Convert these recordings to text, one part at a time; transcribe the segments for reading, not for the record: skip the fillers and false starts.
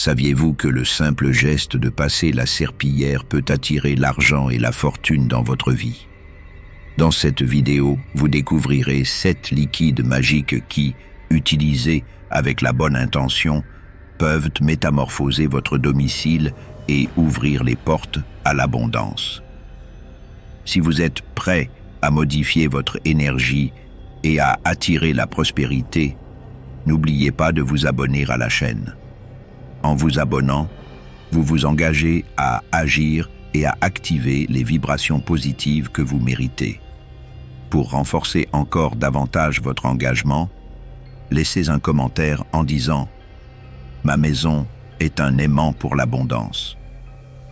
Saviez-vous que le simple geste de passer la serpillière peut attirer l'argent et la fortune dans votre vie? Dans cette vidéo, vous découvrirez 7 liquides magiques qui, utilisés avec la bonne intention, peuvent métamorphoser votre domicile et ouvrir les portes à l'abondance. Si vous êtes prêt à modifier votre énergie et à attirer la prospérité, n'oubliez pas de vous abonner à la chaîne. En vous abonnant, vous vous engagez à agir et à activer les vibrations positives que vous méritez. Pour renforcer encore davantage votre engagement, laissez un commentaire en disant « Ma maison est un aimant pour l'abondance ».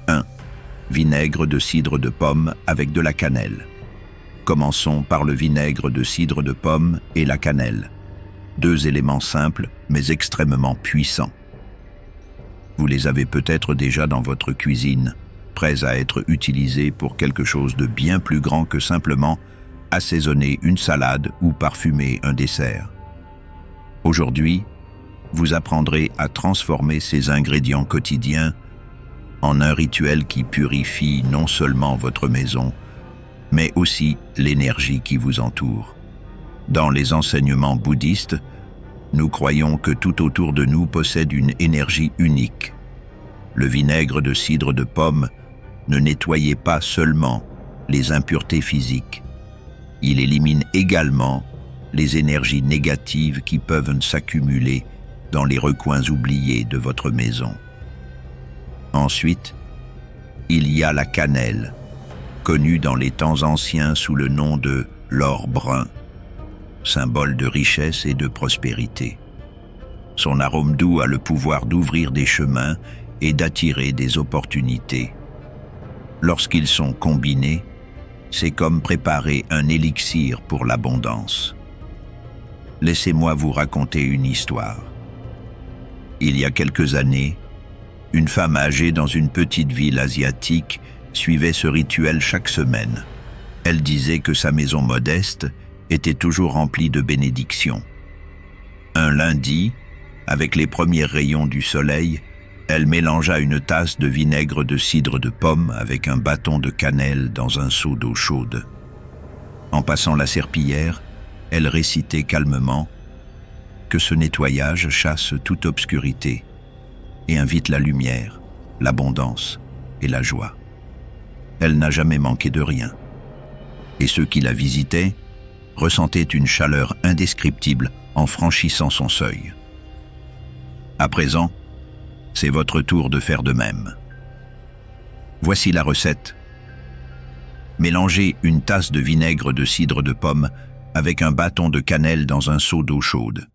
1. Vinaigre de cidre de pomme avec de la cannelle. Commençons par le vinaigre de cidre de pomme et la cannelle. 2 éléments simples mais extrêmement puissants. Vous les avez peut-être déjà dans votre cuisine, prêts à être utilisés pour quelque chose de bien plus grand que simplement assaisonner une salade ou parfumer un dessert. Aujourd'hui, vous apprendrez à transformer ces ingrédients quotidiens en un rituel qui purifie non seulement votre maison, mais aussi l'énergie qui vous entoure. Dans les enseignements bouddhistes, nous croyons que tout autour de nous possède une énergie unique. Le vinaigre de cidre de pomme ne nettoyait pas seulement les impuretés physiques. Il élimine également les énergies négatives qui peuvent s'accumuler dans les recoins oubliés de votre maison. Ensuite, il y a la cannelle, connue dans les temps anciens sous le nom de l'or brun, symbole de richesse et de prospérité. Son arôme doux a le pouvoir d'ouvrir des chemins et d'attirer des opportunités. Lorsqu'ils sont combinés, c'est comme préparer un élixir pour l'abondance. Laissez-moi vous raconter une histoire. Il y a quelques années, une femme âgée dans une petite ville asiatique suivait ce rituel chaque semaine. Elle disait que sa maison modeste était toujours remplie de bénédictions. Un lundi, avec les premiers rayons du soleil, elle mélangea une tasse de vinaigre de cidre de pomme avec un bâton de cannelle dans un seau d'eau chaude. En passant la serpillière, elle récitait calmement que ce nettoyage chasse toute obscurité et invite la lumière, l'abondance et la joie. Elle n'a jamais manqué de rien. Et ceux qui la visitaient ressentaient une chaleur indescriptible en franchissant son seuil. À présent, c'est votre tour de faire de même. Voici la recette. Mélangez une tasse de vinaigre de cidre de pomme avec un bâton de cannelle dans un seau d'eau chaude.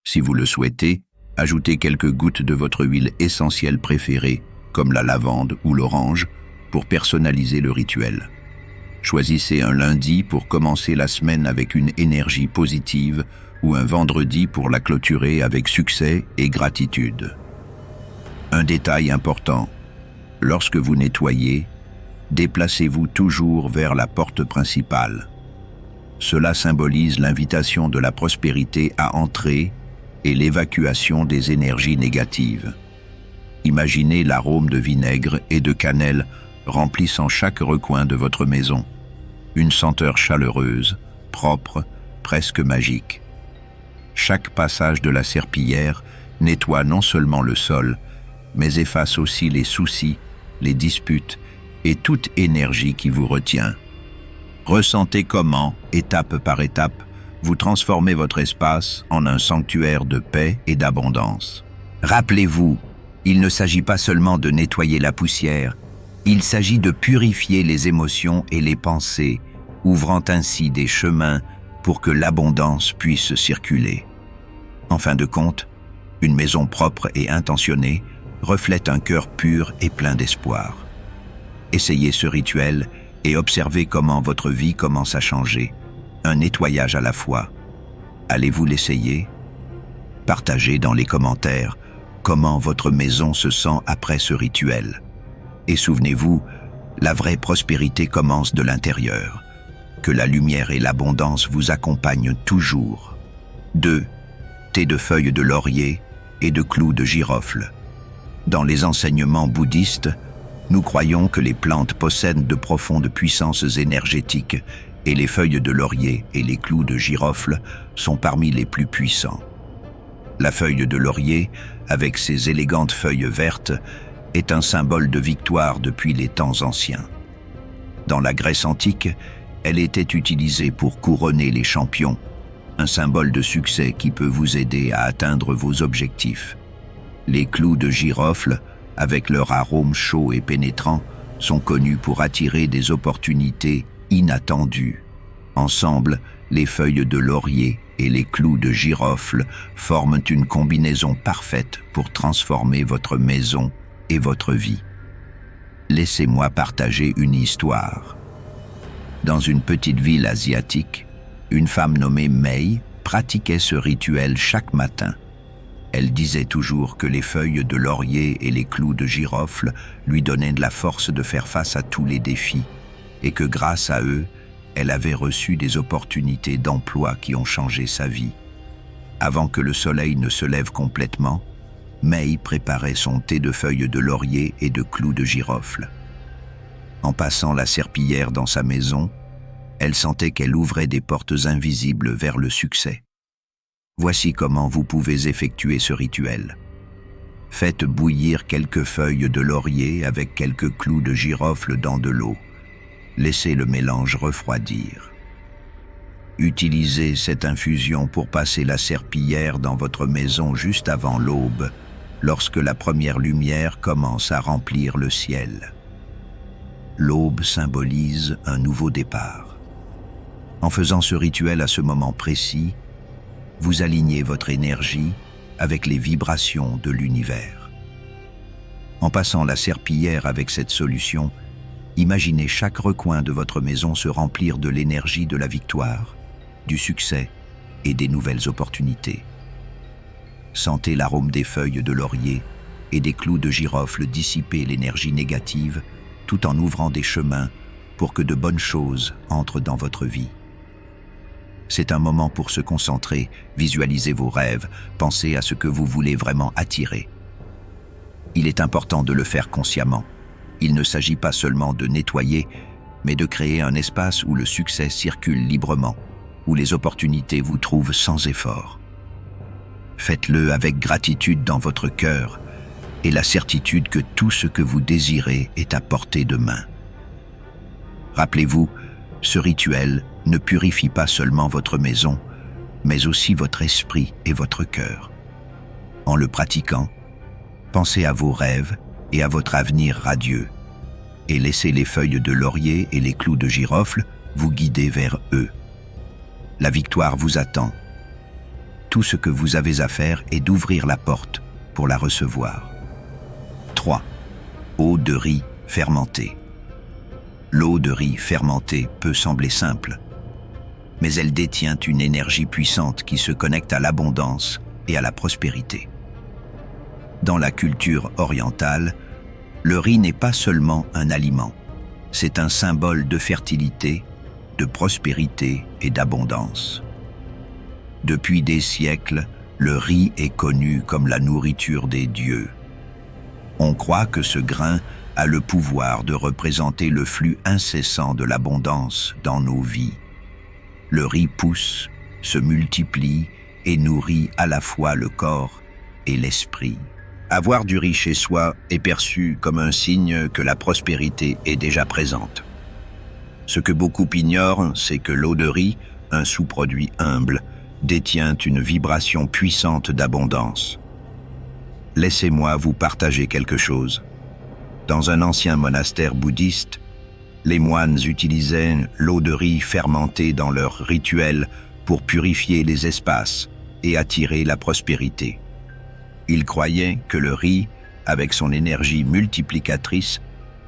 Si vous le souhaitez, ajoutez quelques gouttes de votre huile essentielle préférée, comme la lavande ou l'orange, pour personnaliser le rituel. Choisissez un lundi pour commencer la semaine avec une énergie positive ou un vendredi pour la clôturer avec succès et gratitude. Un détail important, lorsque vous nettoyez, déplacez-vous toujours vers la porte principale. Cela symbolise l'invitation de la prospérité à entrer et l'évacuation des énergies négatives. Imaginez l'arôme de vinaigre et de cannelle remplissant chaque recoin de votre maison. Une senteur chaleureuse, propre, presque magique. Chaque passage de la serpillière nettoie non seulement le sol, mais efface aussi les soucis, les disputes et toute énergie qui vous retient. Ressentez comment, étape par étape, vous transformez votre espace en un sanctuaire de paix et d'abondance. Rappelez-vous, il ne s'agit pas seulement de nettoyer la poussière, il s'agit de purifier les émotions et les pensées, ouvrant ainsi des chemins pour que l'abondance puisse circuler. En fin de compte, une maison propre et intentionnée reflète un cœur pur et plein d'espoir. Essayez ce rituel et observez comment votre vie commence à changer, un nettoyage à la fois. Allez-vous l'essayer? Partagez dans les commentaires comment votre maison se sent après ce rituel. Et souvenez-vous, la vraie prospérité commence de l'intérieur. Que la lumière et l'abondance vous accompagnent toujours. 2. Thé de feuilles de laurier et de clous de girofle. Dans les enseignements bouddhistes, nous croyons que les plantes possèdent de profondes puissances énergétiques et les feuilles de laurier et les clous de girofle sont parmi les plus puissants. La feuille de laurier, avec ses élégantes feuilles vertes, est un symbole de victoire depuis les temps anciens. Dans la Grèce antique, elle était utilisée pour couronner les champions, un symbole de succès qui peut vous aider à atteindre vos objectifs. Les clous de girofle, avec leur arôme chaud et pénétrant, sont connus pour attirer des opportunités inattendues. Ensemble, les feuilles de laurier et les clous de girofle forment une combinaison parfaite pour transformer votre maison et votre vie. Laissez-moi partager une histoire. Dans une petite ville asiatique, une femme nommée Mei pratiquait ce rituel chaque matin. Elle disait toujours que les feuilles de laurier et les clous de girofle lui donnaient de la force de faire face à tous les défis, et que grâce à eux, elle avait reçu des opportunités d'emploi qui ont changé sa vie. Avant que le soleil ne se lève complètement, Mei préparait son thé de feuilles de laurier et de clous de girofle. En passant la serpillière dans sa maison, elle sentait qu'elle ouvrait des portes invisibles vers le succès. Voici comment vous pouvez effectuer ce rituel. Faites bouillir quelques feuilles de laurier avec quelques clous de girofle dans de l'eau. Laissez le mélange refroidir. Utilisez cette infusion pour passer la serpillière dans votre maison juste avant l'aube, lorsque la première lumière commence à remplir le ciel. L'aube symbolise un nouveau départ. En faisant ce rituel à ce moment précis, vous alignez votre énergie avec les vibrations de l'univers. En passant la serpillière avec cette solution, imaginez chaque recoin de votre maison se remplir de l'énergie de la victoire, du succès et des nouvelles opportunités. Sentez l'arôme des feuilles de laurier et des clous de girofle dissiper l'énergie négative tout en ouvrant des chemins pour que de bonnes choses entrent dans votre vie. C'est un moment pour se concentrer, visualiser vos rêves, penser à ce que vous voulez vraiment attirer. Il est important de le faire consciemment. Il ne s'agit pas seulement de nettoyer, mais de créer un espace où le succès circule librement, où les opportunités vous trouvent sans effort. Faites-le avec gratitude dans votre cœur et la certitude que tout ce que vous désirez est à portée de main. Rappelez-vous, ce rituel ne purifie pas seulement votre maison, mais aussi votre esprit et votre cœur. En le pratiquant, pensez à vos rêves et à votre avenir radieux, et laissez les feuilles de laurier et les clous de girofle vous guider vers eux. La victoire vous attend. Tout ce que vous avez à faire est d'ouvrir la porte pour la recevoir. 3. Eau de riz fermentée. L'eau de riz fermentée peut sembler simple, mais elle détient une énergie puissante qui se connecte à l'abondance et à la prospérité. Dans la culture orientale, le riz n'est pas seulement un aliment, c'est un symbole de fertilité, de prospérité et d'abondance. Depuis des siècles, le riz est connu comme la nourriture des dieux. On croit que ce grain a le pouvoir de représenter le flux incessant de l'abondance dans nos vies. Le riz pousse, se multiplie et nourrit à la fois le corps et l'esprit. Avoir du riz chez soi est perçu comme un signe que la prospérité est déjà présente. Ce que beaucoup ignorent, c'est que l'eau de riz, un sous-produit humble, détient une vibration puissante d'abondance. Laissez-moi vous partager quelque chose. Dans un ancien monastère bouddhiste, les moines utilisaient l'eau de riz fermentée dans leur rituel pour purifier les espaces et attirer la prospérité. Ils croyaient que le riz, avec son énergie multiplicatrice,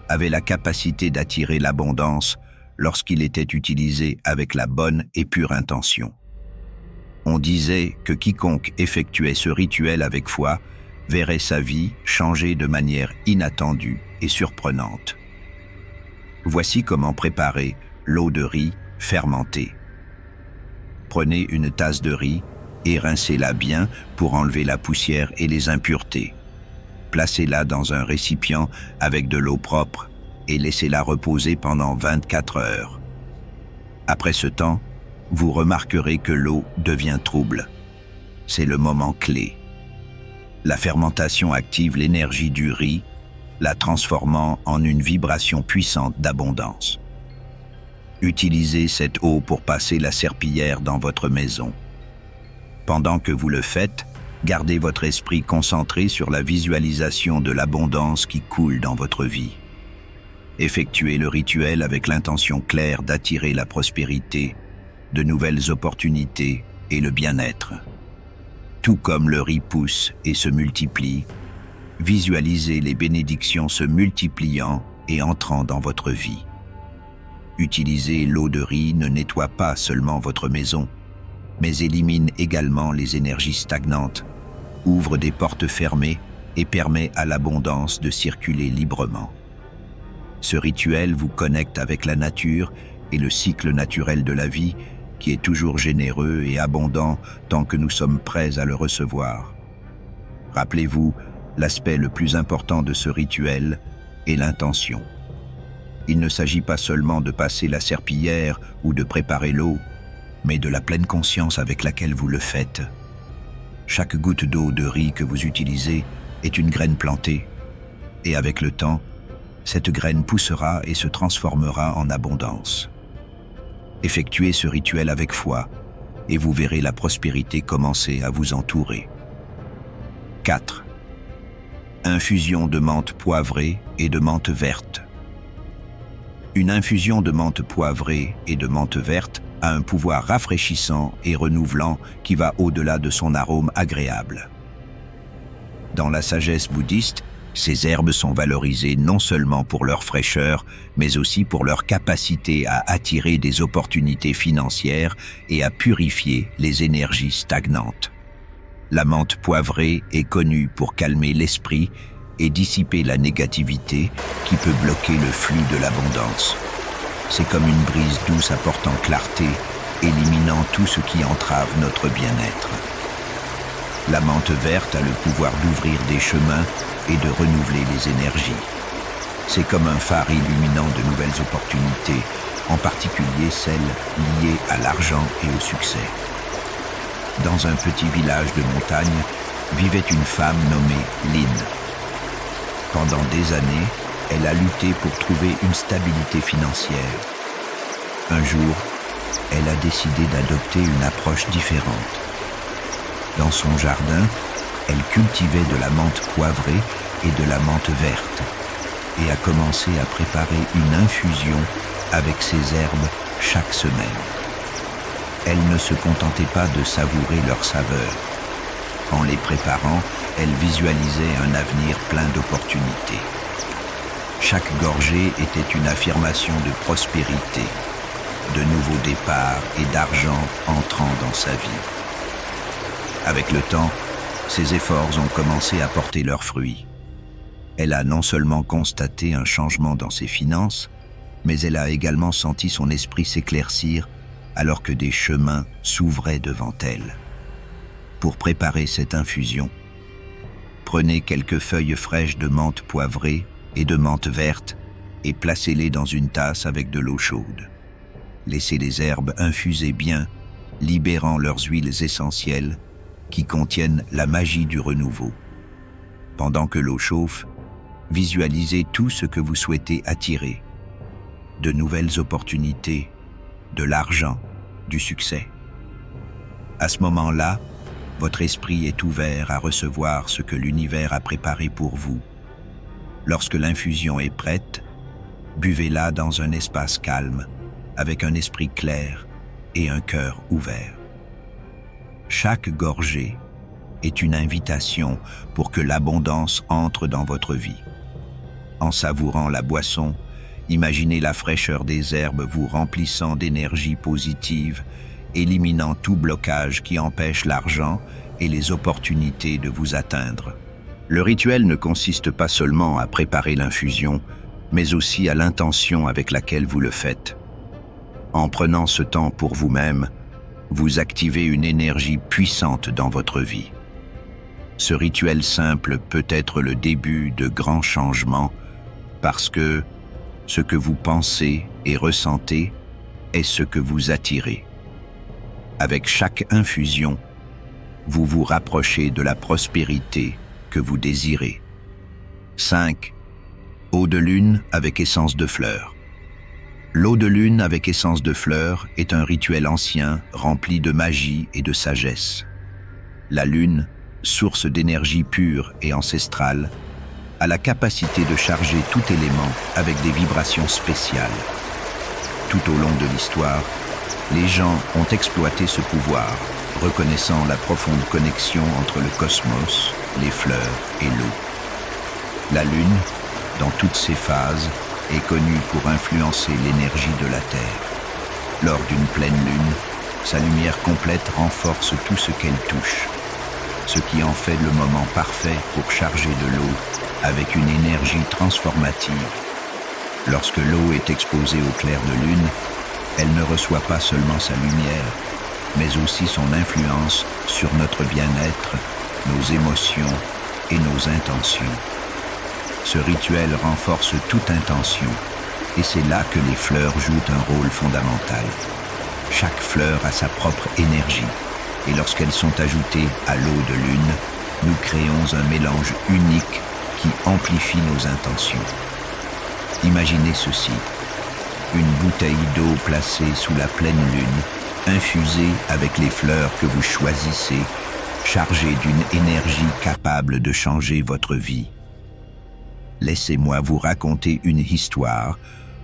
avait la capacité d'attirer l'abondance lorsqu'il était utilisé avec la bonne et pure intention. On disait que quiconque effectuait ce rituel avec foi verrait sa vie changer de manière inattendue et surprenante. Voici comment préparer l'eau de riz fermentée. Prenez une tasse de riz et rincez-la bien pour enlever la poussière et les impuretés. Placez-la dans un récipient avec de l'eau propre et laissez-la reposer pendant 24 heures. Après ce temps, vous remarquerez que l'eau devient trouble. C'est le moment clé. La fermentation active l'énergie du riz, la transformant en une vibration puissante d'abondance. Utilisez cette eau pour passer la serpillière dans votre maison. Pendant que vous le faites, gardez votre esprit concentré sur la visualisation de l'abondance qui coule dans votre vie. Effectuez le rituel avec l'intention claire d'attirer la prospérité, de nouvelles opportunités et le bien-être. Tout comme le riz pousse et se multiplie, visualisez les bénédictions se multipliant et entrant dans votre vie. Utiliser l'eau de riz ne nettoie pas seulement votre maison, mais élimine également les énergies stagnantes, ouvre des portes fermées et permet à l'abondance de circuler librement. Ce rituel vous connecte avec la nature et le cycle naturel de la vie qui est toujours généreux et abondant tant que nous sommes prêts à le recevoir. Rappelez-vous, l'aspect le plus important de ce rituel est l'intention. Il ne s'agit pas seulement de passer la serpillière ou de préparer l'eau, mais de la pleine conscience avec laquelle vous le faites. Chaque goutte d'eau de riz que vous utilisez est une graine plantée, et avec le temps, cette graine poussera et se transformera en abondance. Effectuez ce rituel avec foi, et vous verrez la prospérité commencer à vous entourer. 4. Infusion de menthe poivrée et de menthe verte. Une infusion de menthe poivrée et de menthe verte a un pouvoir rafraîchissant et renouvelant qui va au-delà de son arôme agréable. Dans la sagesse bouddhiste, ces herbes sont valorisées non seulement pour leur fraîcheur, mais aussi pour leur capacité à attirer des opportunités financières et à purifier les énergies stagnantes. La menthe poivrée est connue pour calmer l'esprit et dissiper la négativité qui peut bloquer le flux de l'abondance. C'est comme une brise douce apportant clarté, éliminant tout ce qui entrave notre bien-être. La menthe verte a le pouvoir d'ouvrir des chemins et de renouveler les énergies. C'est comme un phare illuminant de nouvelles opportunités, en particulier celles liées à l'argent et au succès. Dans un petit village de montagne, vivait une femme nommée Lynn. Pendant des années, elle a lutté pour trouver une stabilité financière. Un jour, elle a décidé d'adopter une approche différente. Dans son jardin, elle cultivait de la menthe poivrée et de la menthe verte et a commencé à préparer une infusion avec ces herbes chaque semaine. Elle ne se contentait pas de savourer leur saveur. En les préparant, elle visualisait un avenir plein d'opportunités. Chaque gorgée était une affirmation de prospérité, de nouveaux départs et d'argent entrant dans sa vie. Avec le temps, ses efforts ont commencé à porter leurs fruits. Elle a non seulement constaté un changement dans ses finances, mais elle a également senti son esprit s'éclaircir alors que des chemins s'ouvraient devant elle. Pour préparer cette infusion, prenez quelques feuilles fraîches de menthe poivrée et de menthe verte et placez-les dans une tasse avec de l'eau chaude. Laissez les herbes infuser bien, libérant leurs huiles essentielles qui contiennent la magie du renouveau. Pendant que l'eau chauffe, visualisez tout ce que vous souhaitez attirer. De nouvelles opportunités, de l'argent, du succès. À ce moment-là, votre esprit est ouvert à recevoir ce que l'univers a préparé pour vous. Lorsque l'infusion est prête, buvez-la dans un espace calme, avec un esprit clair et un cœur ouvert. Chaque gorgée est une invitation pour que l'abondance entre dans votre vie. En savourant la boisson, imaginez la fraîcheur des herbes vous remplissant d'énergie positive, éliminant tout blocage qui empêche l'argent et les opportunités de vous atteindre. Le rituel ne consiste pas seulement à préparer l'infusion, mais aussi à l'intention avec laquelle vous le faites. En prenant ce temps pour vous-même, vous activez une énergie puissante dans votre vie. Ce rituel simple peut être le début de grands changements parce que ce que vous pensez et ressentez est ce que vous attirez. Avec chaque infusion, vous vous rapprochez de la prospérité que vous désirez. 5. Eau de lune avec essence de fleurs. L'eau de lune avec essence de fleurs est un rituel ancien rempli de magie et de sagesse. La lune, source d'énergie pure et ancestrale, a la capacité de charger tout élément avec des vibrations spéciales. Tout au long de l'histoire, les gens ont exploité ce pouvoir, reconnaissant la profonde connexion entre le cosmos, les fleurs et l'eau. La lune, dans toutes ses phases, est connue pour influencer l'énergie de la Terre. Lors d'une pleine lune, sa lumière complète renforce tout ce qu'elle touche, ce qui en fait le moment parfait pour charger de l'eau avec une énergie transformative. Lorsque l'eau est exposée au clair de lune, elle ne reçoit pas seulement sa lumière, mais aussi son influence sur notre bien-être, nos émotions et nos intentions. Ce rituel renforce toute intention, et c'est là que les fleurs jouent un rôle fondamental. Chaque fleur a sa propre énergie, et lorsqu'elles sont ajoutées à l'eau de lune, nous créons un mélange unique qui amplifie nos intentions. Imaginez ceci, une bouteille d'eau placée sous la pleine lune, infusée avec les fleurs que vous choisissez, chargée d'une énergie capable de changer votre vie. Laissez-moi vous raconter une histoire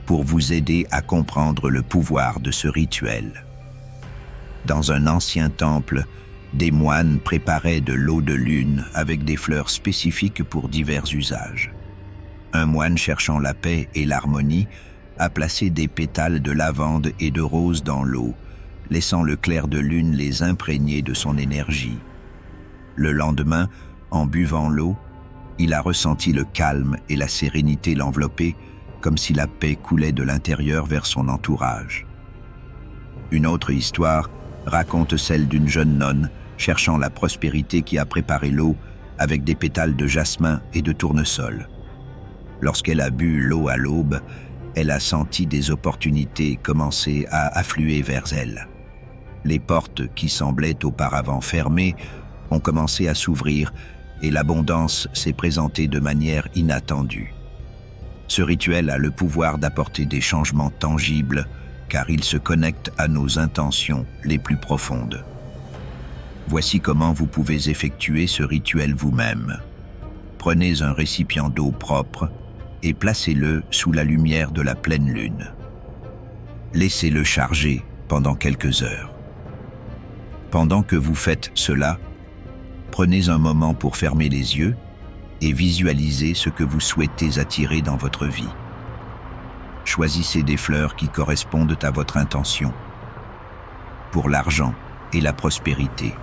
pour vous aider à comprendre le pouvoir de ce rituel. Dans un ancien temple, des moines préparaient de l'eau de lune avec des fleurs spécifiques pour divers usages. Un moine cherchant la paix et l'harmonie a placé des pétales de lavande et de rose dans l'eau, laissant le clair de lune les imprégner de son énergie. Le lendemain, en buvant l'eau, il a ressenti le calme et la sérénité l'envelopper, comme si la paix coulait de l'intérieur vers son entourage. Une autre histoire raconte celle d'une jeune nonne cherchant la prospérité qui a préparé l'eau avec des pétales de jasmin et de tournesol. Lorsqu'elle a bu l'eau à l'aube, elle a senti des opportunités commencer à affluer vers elle. Les portes qui semblaient auparavant fermées ont commencé à s'ouvrir et l'abondance s'est présentée de manière inattendue. Ce rituel a le pouvoir d'apporter des changements tangibles car il se connecte à nos intentions les plus profondes. Voici comment vous pouvez effectuer ce rituel vous-même. Prenez un récipient d'eau propre et placez-le sous la lumière de la pleine lune. Laissez-le charger pendant quelques heures. Pendant que vous faites cela, prenez un moment pour fermer les yeux et visualisez ce que vous souhaitez attirer dans votre vie. Choisissez des fleurs qui correspondent à votre intention. Pour l'argent et la prospérité,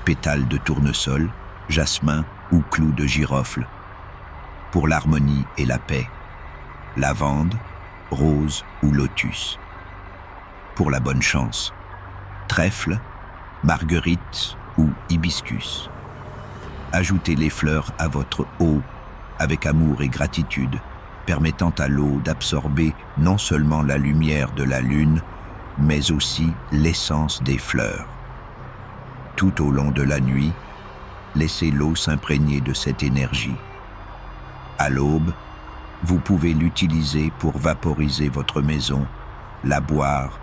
pétales de tournesol, jasmin ou clous de girofle. Pour l'harmonie et la paix, lavande, rose ou lotus. Pour la bonne chance, trèfle, marguerite ou hibiscus. Ajoutez les fleurs à votre eau avec amour et gratitude, permettant à l'eau d'absorber non seulement la lumière de la lune, mais aussi l'essence des fleurs. Tout au long de la nuit, laissez l'eau s'imprégner de cette énergie. À l'aube, vous pouvez l'utiliser pour vaporiser votre maison, la boire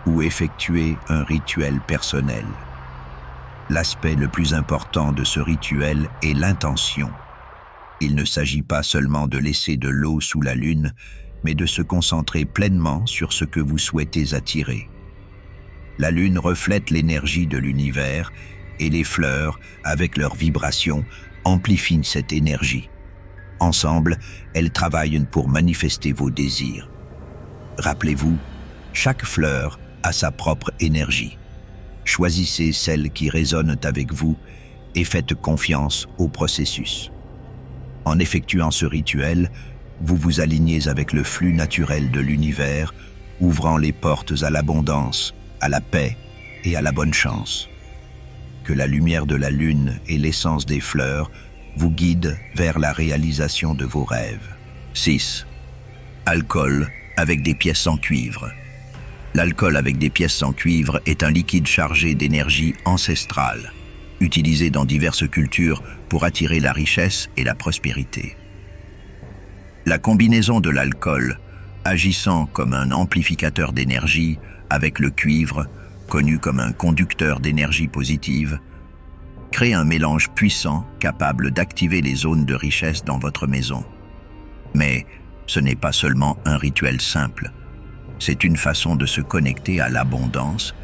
ou effectuer un rituel personnel. L'aspect le plus important de ce rituel est l'intention. Il ne s'agit pas seulement de laisser de l'eau sous la lune, mais de se concentrer pleinement sur ce que vous souhaitez attirer. La lune reflète l'énergie de l'univers et les fleurs, avec leurs vibrations, amplifient cette énergie. Ensemble, elles travaillent pour manifester vos désirs. Rappelez-vous, chaque fleur a sa propre énergie. Choisissez celles qui résonnent avec vous et faites confiance au processus. En effectuant ce rituel, vous vous alignez avec le flux naturel de l'univers, ouvrant les portes à l'abondance, à la paix et à la bonne chance. que la lumière de la lune et l'essence des fleurs vous guident vers la réalisation de vos rêves. 6. Alcool avec des pièces en cuivre. L'alcool avec des pièces en cuivre est un liquide chargé d'énergie ancestrale, utilisé dans diverses cultures pour attirer la richesse et la prospérité. La combinaison de l'alcool, agissant comme un amplificateur d'énergie, avec le cuivre, connu comme un conducteur d'énergie positive, crée un mélange puissant capable d'activer les zones de richesse dans votre maison. Mais ce n'est pas seulement un rituel simple, c'est une façon de se connecter à l'abondance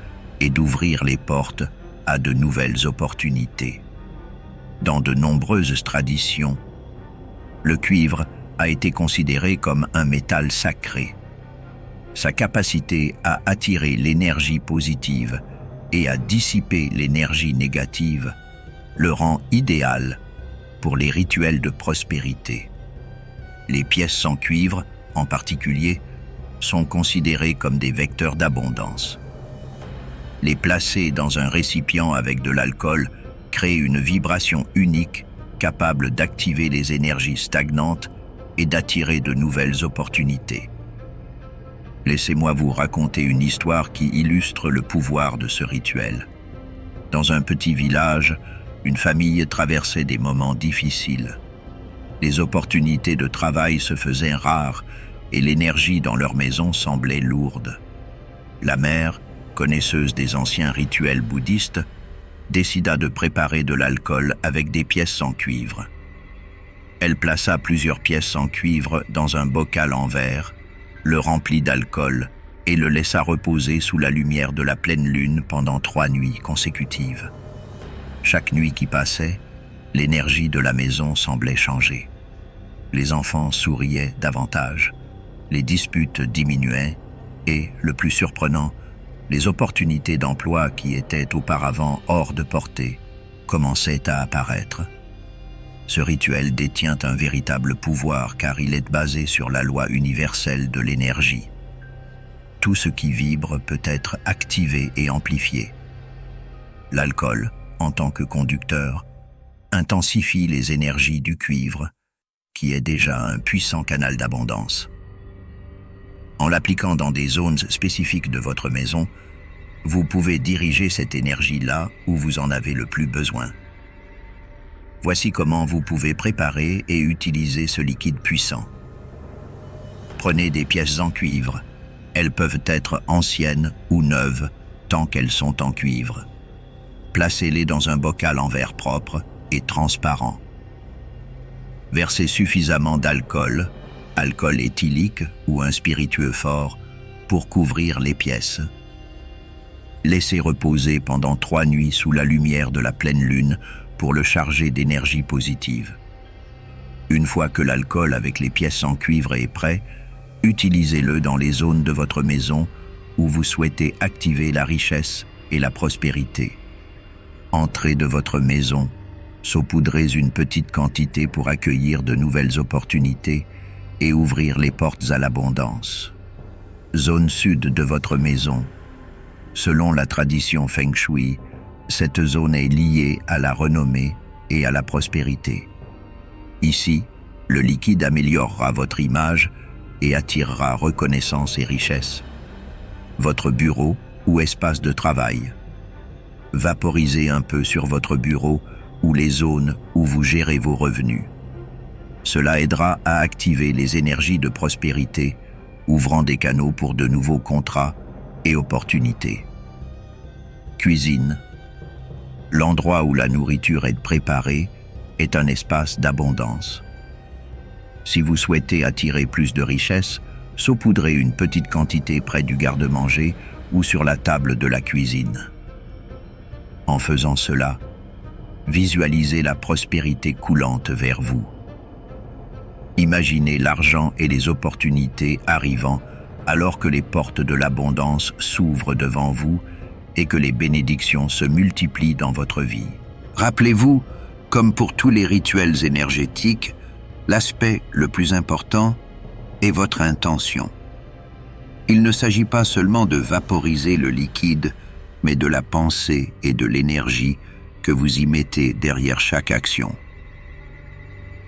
et d'ouvrir les portes à de nouvelles opportunités. Dans de nombreuses traditions, le cuivre a été considéré comme un métal sacré. Sa capacité à attirer l'énergie positive et à dissiper l'énergie négative le rend idéal pour les rituels de prospérité. Les pièces en cuivre, en particulier, sont considérées comme des vecteurs d'abondance. Les placer dans un récipient avec de l'alcool crée une vibration unique capable d'activer les énergies stagnantes et d'attirer de nouvelles opportunités. Laissez-moi vous raconter une histoire qui illustre le pouvoir de ce rituel. Dans un petit village, une famille traversait des moments difficiles. Les opportunités de travail se faisaient rares et l'énergie dans leur maison semblait lourde. La mère, connaisseuse des anciens rituels bouddhistes, décida de préparer de l'alcool avec des pièces en cuivre. Elle plaça plusieurs pièces en cuivre dans un bocal en verre, le remplit d'alcool et le laissa reposer sous la lumière de la pleine lune pendant 3 nuits consécutives. Chaque nuit qui passait, l'énergie de la maison semblait changer. Les enfants souriaient davantage, les disputes diminuaient et, le plus surprenant, les opportunités d'emploi qui étaient auparavant hors de portée commençaient à apparaître. Ce rituel détient un véritable pouvoir car il est basé sur la loi universelle de l'énergie. Tout ce qui vibre peut être activé et amplifié. L'alcool, en tant que conducteur, intensifie les énergies du cuivre, qui est déjà un puissant canal d'abondance. En l'appliquant dans des zones spécifiques de votre maison, vous pouvez diriger cette énergie là où vous en avez le plus besoin. Voici comment vous pouvez préparer et utiliser ce liquide puissant. Prenez des pièces en cuivre. Elles peuvent être anciennes ou neuves, tant qu'elles sont en cuivre. Placez-les dans un bocal en verre propre et transparent. Versez suffisamment d'alcool, alcool éthylique ou un spiritueux fort, pour couvrir les pièces. Laissez reposer pendant 3 nuits sous la lumière de la pleine lune pour le charger d'énergie positive. Une fois que l'alcool avec les pièces en cuivre est prêt, utilisez-le dans les zones de votre maison où vous souhaitez activer la richesse et la prospérité. Entrez de votre maison, saupoudrez une petite quantité pour accueillir de nouvelles opportunités et ouvrir les portes à l'abondance. Zone sud de votre maison. Selon la tradition Feng Shui, cette zone est liée à la renommée et à la prospérité. Ici, le liquide améliorera votre image et attirera reconnaissance et richesse. Votre bureau ou espace de travail. Vaporisez un peu sur votre bureau ou les zones où vous gérez vos revenus. Cela aidera à activer les énergies de prospérité, ouvrant des canaux pour de nouveaux contrats et opportunités. Cuisine. L'endroit où la nourriture est préparée est un espace d'abondance. Si vous souhaitez attirer plus de richesse, saupoudrez une petite quantité près du garde-manger ou sur la table de la cuisine. En faisant cela, visualisez la prospérité coulante vers vous. Imaginez l'argent et les opportunités arrivant alors que les portes de l'abondance s'ouvrent devant vous et que les bénédictions se multiplient dans votre vie. Rappelez-vous, comme pour tous les rituels énergétiques, l'aspect le plus important est votre intention. Il ne s'agit pas seulement de vaporiser le liquide, mais de la pensée et de l'énergie que vous y mettez derrière chaque action.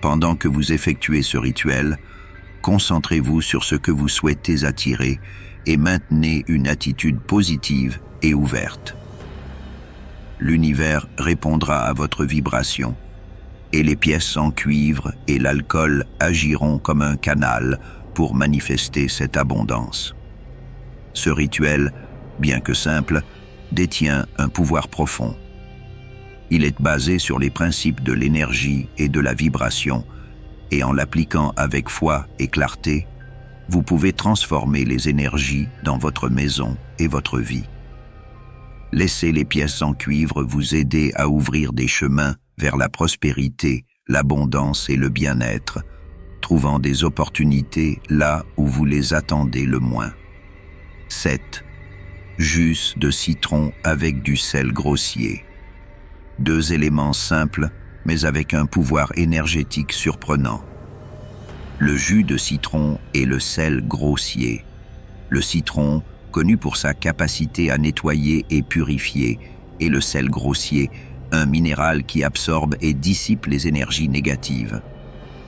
Pendant que vous effectuez ce rituel, concentrez-vous sur ce que vous souhaitez attirer et maintenez une attitude positive et ouverte. L'univers répondra à votre vibration et les pièces en cuivre et l'alcool agiront comme un canal pour manifester cette abondance. Ce rituel, bien que simple, détient un pouvoir profond. Il est basé sur les principes de l'énergie et de la vibration, et en l'appliquant avec foi et clarté, vous pouvez transformer les énergies dans votre maison et votre vie. Laissez les pièces en cuivre vous aider à ouvrir des chemins vers la prospérité, l'abondance et le bien-être, trouvant des opportunités là où vous les attendez le moins. 7. Jus de citron avec du sel grossier. 2 éléments simples, mais avec un pouvoir énergétique surprenant. Le jus de citron et le sel grossier. Le citron, connu pour sa capacité à nettoyer et purifier, et le sel grossier, un minéral qui absorbe et dissipe les énergies négatives.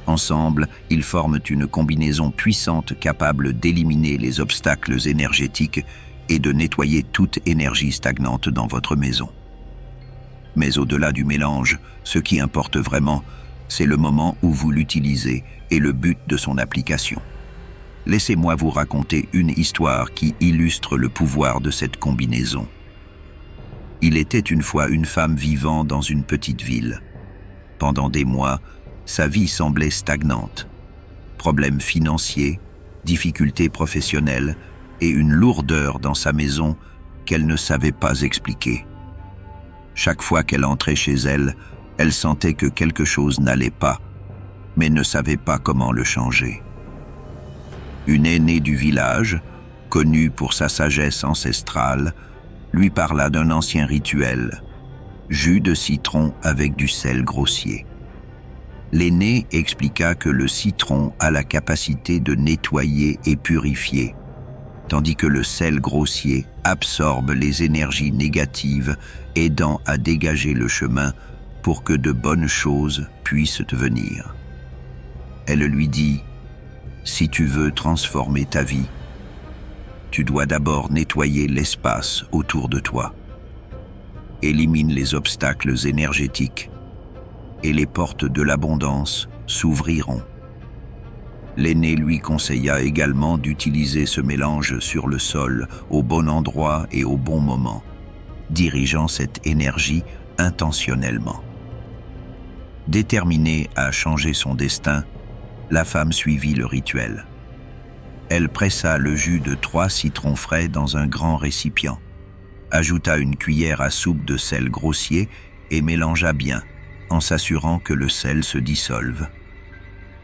Ensemble, ils forment une combinaison puissante capable d'éliminer les obstacles énergétiques et de nettoyer toute énergie stagnante dans votre maison. Mais au-delà du mélange, ce qui importe vraiment, c'est le moment où vous l'utilisez et le but de son application. Laissez-moi vous raconter une histoire qui illustre le pouvoir de cette combinaison. Il était une fois une femme vivant dans une petite ville. Pendant des mois, sa vie semblait stagnante. Problèmes financiers, difficultés professionnelles et une lourdeur dans sa maison qu'elle ne savait pas expliquer. Chaque fois qu'elle entrait chez elle, elle sentait que quelque chose n'allait pas, mais ne savait pas comment le changer. Une aînée du village, connue pour sa sagesse ancestrale, lui parla d'un ancien rituel, jus de citron avec du sel grossier. L'aînée expliqua que le citron a la capacité de nettoyer et purifier, tandis que le sel grossier absorbe les énergies négatives, aidant à dégager le chemin pour que de bonnes choses puissent venir. Elle lui dit « Si tu veux transformer ta vie, tu dois d'abord nettoyer l'espace autour de toi. Élimine les obstacles énergétiques et les portes de l'abondance s'ouvriront. » L'aîné lui conseilla également d'utiliser ce mélange sur le sol, au bon endroit et au bon moment, dirigeant cette énergie intentionnellement. Déterminée à changer son destin, la femme suivit le rituel. Elle pressa le jus de 3 citrons frais dans un grand récipient, ajouta une cuillère à soupe de sel grossier et mélangea bien, en s'assurant que le sel se dissolve.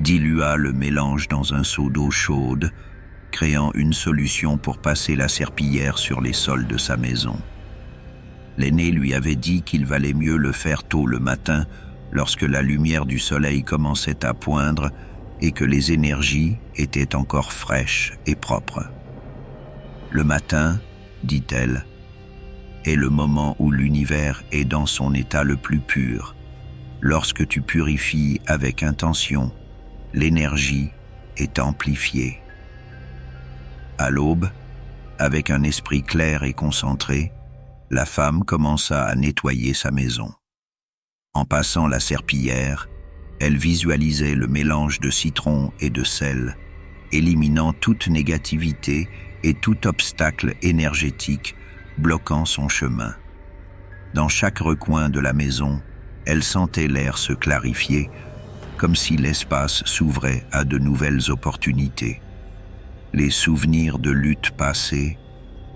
Dilua le mélange dans un seau d'eau chaude, créant une solution pour passer la serpillière sur les sols de sa maison. L'aîné lui avait dit qu'il valait mieux le faire tôt le matin, lorsque la lumière du soleil commençait à poindre et que les énergies étaient encore fraîches et propres. Le matin, dit-elle, est le moment où l'univers est dans son état le plus pur. Lorsque tu purifies avec intention, l'énergie est amplifiée. À l'aube, avec un esprit clair et concentré, la femme commença à nettoyer sa maison. En passant la serpillière, elle visualisait le mélange de citron et de sel, éliminant toute négativité et tout obstacle énergétique bloquant son chemin. Dans chaque recoin de la maison, elle sentait l'air se clarifier, comme si l'espace s'ouvrait à de nouvelles opportunités. Les souvenirs de luttes passées,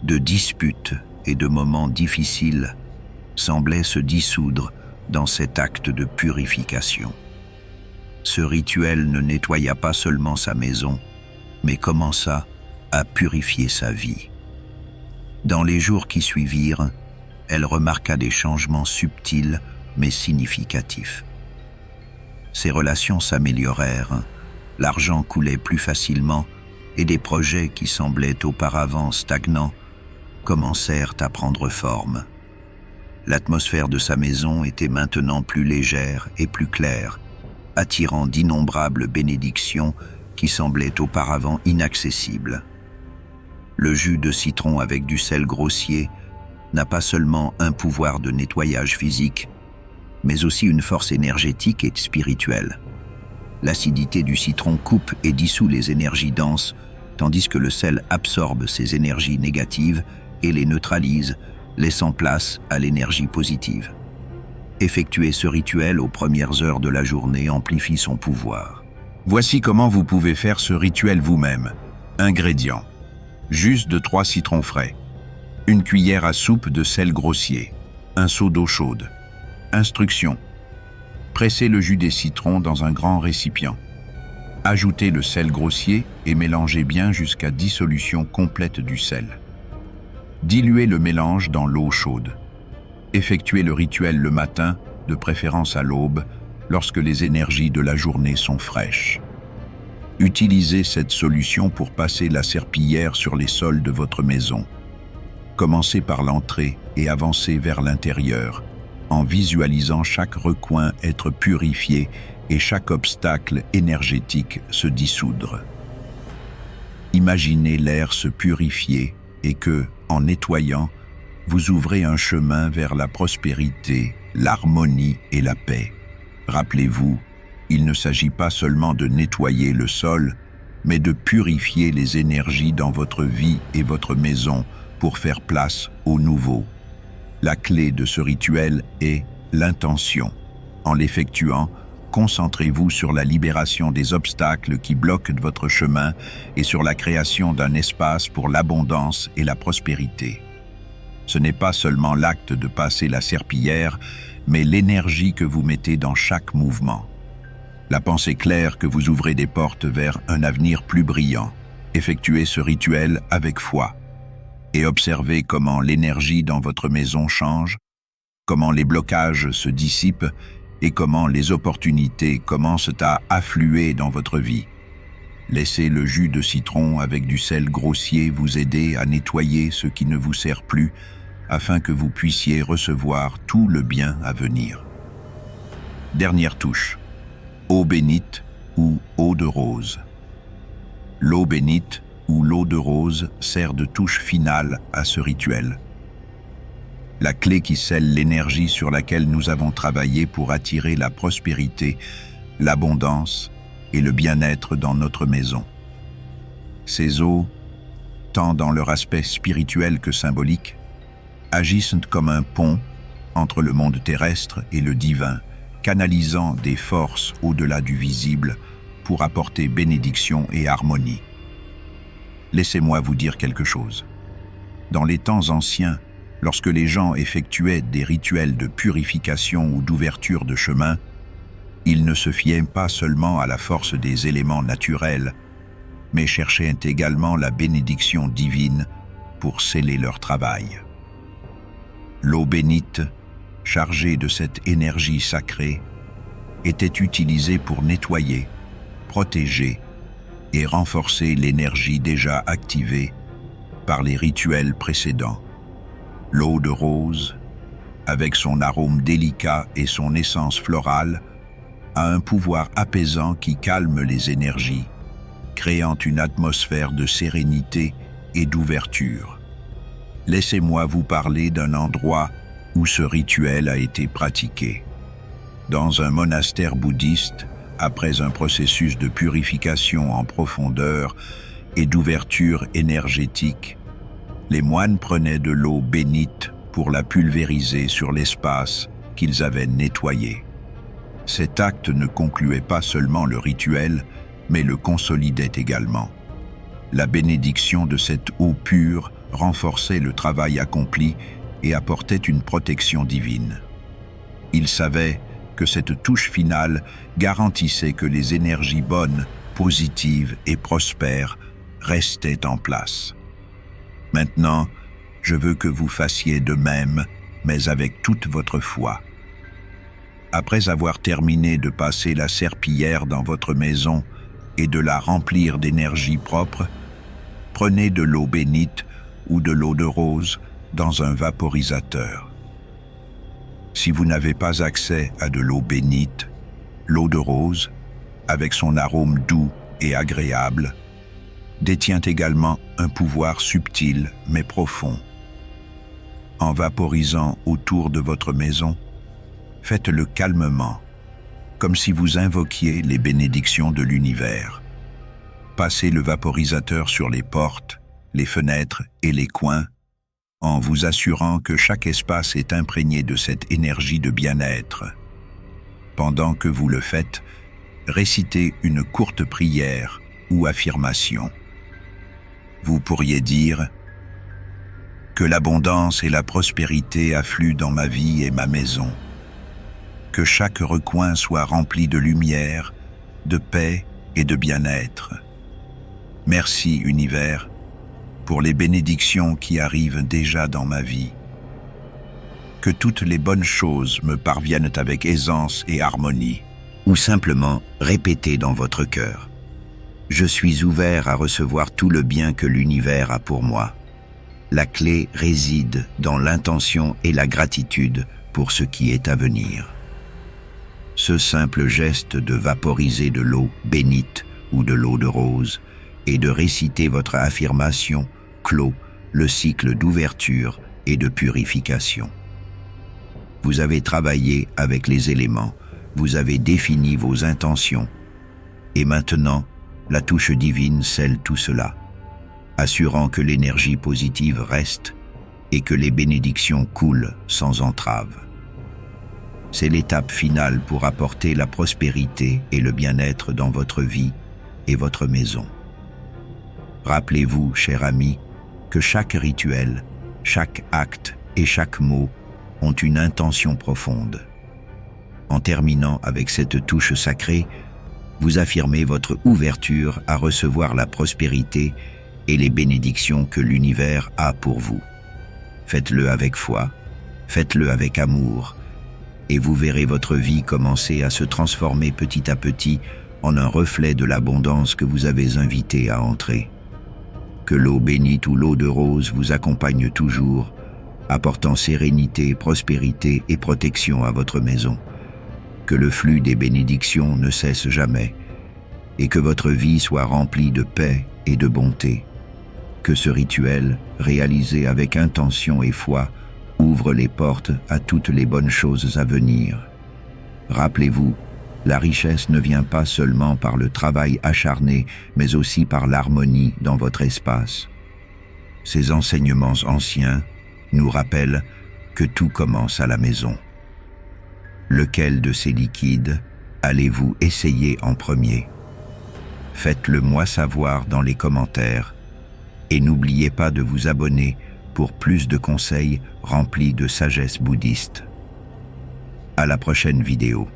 de disputes et de moments difficiles semblaient se dissoudre dans cet acte de purification. Ce rituel ne nettoya pas seulement sa maison, mais commença à purifier sa vie. Dans les jours qui suivirent, elle remarqua des changements subtils mais significatifs. Ses relations s'améliorèrent, l'argent coulait plus facilement et des projets qui semblaient auparavant stagnants commencèrent à prendre forme. L'atmosphère de sa maison était maintenant plus légère et plus claire, attirant d'innombrables bénédictions qui semblaient auparavant inaccessibles. Le jus de citron avec du sel grossier n'a pas seulement un pouvoir de nettoyage physique, mais aussi une force énergétique et spirituelle. L'acidité du citron coupe et dissout les énergies denses, tandis que le sel absorbe ces énergies négatives et les neutralise, laissant place à l'énergie positive. Effectuer ce rituel aux premières heures de la journée amplifie son pouvoir. Voici comment vous pouvez faire ce rituel vous-même. Ingrédients. Jus de 3 citrons frais. 1 cuillère à soupe de sel grossier. 1 seau d'eau chaude. Instructions. Pressez le jus des citrons dans un grand récipient. Ajoutez le sel grossier et mélangez bien jusqu'à dissolution complète du sel. Diluez le mélange dans l'eau chaude. Effectuez le rituel le matin, de préférence à l'aube, lorsque les énergies de la journée sont fraîches. Utilisez cette solution pour passer la serpillière sur les sols de votre maison. Commencez par l'entrée et avancez vers l'intérieur, en visualisant chaque recoin être purifié et chaque obstacle énergétique se dissoudre. Imaginez l'air se purifier et que, en nettoyant, vous ouvrez un chemin vers la prospérité, l'harmonie et la paix. Rappelez-vous, il ne s'agit pas seulement de nettoyer le sol, mais de purifier les énergies dans votre vie et votre maison pour faire place au nouveau. La clé de ce rituel est l'intention. En l'effectuant, concentrez-vous sur la libération des obstacles qui bloquent votre chemin et sur la création d'un espace pour l'abondance et la prospérité. Ce n'est pas seulement l'acte de passer la serpillière, mais l'énergie que vous mettez dans chaque mouvement. La pensée claire que vous ouvrez des portes vers un avenir plus brillant. Effectuez ce rituel avec foi et observez comment l'énergie dans votre maison change, comment les blocages se dissipent et comment les opportunités commencent à affluer dans votre vie. Laissez le jus de citron avec du sel grossier vous aider à nettoyer ce qui ne vous sert plus afin que vous puissiez recevoir tout le bien à venir. Dernière touche. Eau bénite ou eau de rose. L'eau bénite ou l'eau de rose sert de touche finale à ce rituel. La clé qui scelle l'énergie sur laquelle nous avons travaillé pour attirer la prospérité, l'abondance et le bien-être dans notre maison. Ces eaux, tant dans leur aspect spirituel que symbolique, agissent comme un pont entre le monde terrestre et le divin, canalisant des forces au-delà du visible pour apporter bénédiction et harmonie. Laissez-moi vous dire quelque chose. Dans les temps anciens, lorsque les gens effectuaient des rituels de purification ou d'ouverture de chemin, ils ne se fiaient pas seulement à la force des éléments naturels, mais cherchaient également la bénédiction divine pour sceller leur travail. L'eau bénite, chargée de cette énergie sacrée, était utilisée pour nettoyer, protéger et renforcer l'énergie déjà activée par les rituels précédents. L'eau de rose, avec son arôme délicat et son essence florale, a un pouvoir apaisant qui calme les énergies, créant une atmosphère de sérénité et d'ouverture. Laissez-moi vous parler d'un endroit où ce rituel a été pratiqué. Dans un monastère bouddhiste, après un processus de purification en profondeur et d'ouverture énergétique, les moines prenaient de l'eau bénite pour la pulvériser sur l'espace qu'ils avaient nettoyé. Cet acte ne concluait pas seulement le rituel, mais le consolidait également. La bénédiction de cette eau pure renforçait le travail accompli et apportait une protection divine. Ils savaient que cette touche finale garantissait que les énergies bonnes, positives et prospères restaient en place. Maintenant, je veux que vous fassiez de même, mais avec toute votre foi. Après avoir terminé de passer la serpillière dans votre maison et de la remplir d'énergie propre, prenez de l'eau bénite ou de l'eau de rose dans un vaporisateur. Si vous n'avez pas accès à de l'eau bénite, l'eau de rose, avec son arôme doux et agréable, détient également un pouvoir subtil mais profond. En vaporisant autour de votre maison, faites-le calmement, comme si vous invoquiez les bénédictions de l'univers. Passez le vaporisateur sur les portes, les fenêtres et les coins, en vous assurant que chaque espace est imprégné de cette énergie de bien-être. Pendant que vous le faites, récitez une courte prière ou affirmation. Vous pourriez dire « Que l'abondance et la prospérité affluent dans ma vie et ma maison. Que chaque recoin soit rempli de lumière, de paix et de bien-être. Merci, univers, pour les bénédictions qui arrivent déjà dans ma vie. Que toutes les bonnes choses me parviennent avec aisance et harmonie. » Ou simplement répétez dans votre cœur. Je suis ouvert à recevoir tout le bien que l'univers a pour moi. La clé réside dans l'intention et la gratitude pour ce qui est à venir. Ce simple geste de vaporiser de l'eau bénite ou de l'eau de rose et de réciter votre affirmation clôt le cycle d'ouverture et de purification. Vous avez travaillé avec les éléments, vous avez défini vos intentions, et maintenant, la touche divine scelle tout cela, assurant que l'énergie positive reste et que les bénédictions coulent sans entrave. C'est l'étape finale pour apporter la prospérité et le bien-être dans votre vie et votre maison. Rappelez-vous, cher ami, que chaque rituel, chaque acte et chaque mot ont une intention profonde. En terminant avec cette touche sacrée, vous affirmez votre ouverture à recevoir la prospérité et les bénédictions que l'univers a pour vous. Faites-le avec foi, faites-le avec amour, et vous verrez votre vie commencer à se transformer petit à petit en un reflet de l'abondance que vous avez invité à entrer. Que l'eau bénite ou l'eau de rose vous accompagne toujours, apportant sérénité, prospérité et protection à votre maison. Que le flux des bénédictions ne cesse jamais, et que votre vie soit remplie de paix et de bonté. Que ce rituel, réalisé avec intention et foi, ouvre les portes à toutes les bonnes choses à venir. Rappelez-vous, la richesse ne vient pas seulement par le travail acharné, mais aussi par l'harmonie dans votre espace. Ces enseignements anciens nous rappellent que tout commence à la maison. Lequel de ces liquides allez-vous essayer en premier? Faites-le moi savoir dans les commentaires et n'oubliez pas de vous abonner pour plus de conseils remplis de sagesse bouddhiste. À la prochaine vidéo.